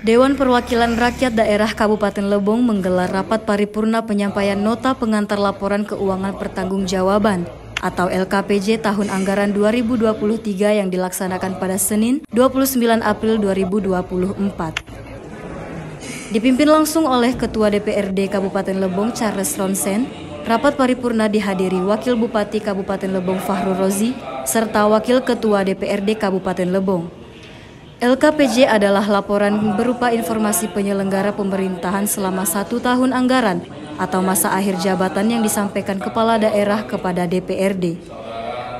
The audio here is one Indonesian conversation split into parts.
Dewan Perwakilan Rakyat Daerah Kabupaten Lebong menggelar rapat paripurna penyampaian nota pengantar laporan keuangan pertanggungjawaban atau LKPJ tahun anggaran 2023 yang dilaksanakan pada Senin 29 April 2024. Dipimpin langsung oleh Ketua DPRD Kabupaten Lebong Charles Ronsen, rapat paripurna dihadiri Wakil Bupati Kabupaten Lebong Fahrul Rozi serta Wakil Ketua DPRD Kabupaten Lebong. LKPJ adalah laporan berupa informasi penyelenggara pemerintahan selama 1 tahun anggaran atau masa akhir jabatan yang disampaikan kepala daerah kepada DPRD.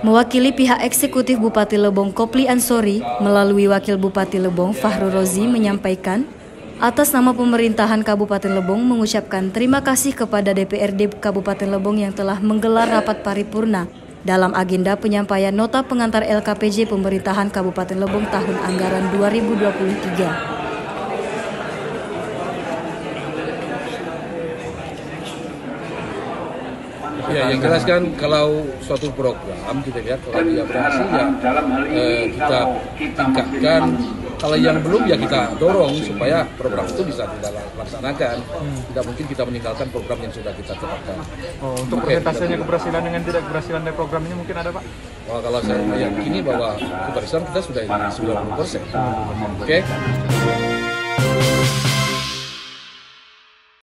Mewakili pihak eksekutif Bupati Lebong Kopli Ansori melalui Wakil Bupati Lebong Fahrul Rozi menyampaikan, atas nama pemerintahan Kabupaten Lebong mengucapkan terima kasih kepada DPRD Kabupaten Lebong yang telah menggelar rapat paripurna dalam agenda penyampaian nota pengantar LKPJ pemerintahan Kabupaten Lebong tahun anggaran 2023. Ya, yang jelas kan kalau suatu program kita lihat kalau dia berhasil ya kita tingkatkan, kalau yang belum ya kita dorong supaya program itu bisa kita laksanakan. Tidak mungkin kita meninggalkan program yang sudah kita tetapkan. Untuk persentasenya keberhasilan dengan tidak keberhasilan dari program ini mungkin ada, Pak? Wah, kalau saya meyakini bahwa keberhasilan kita sudah 90%. Oke.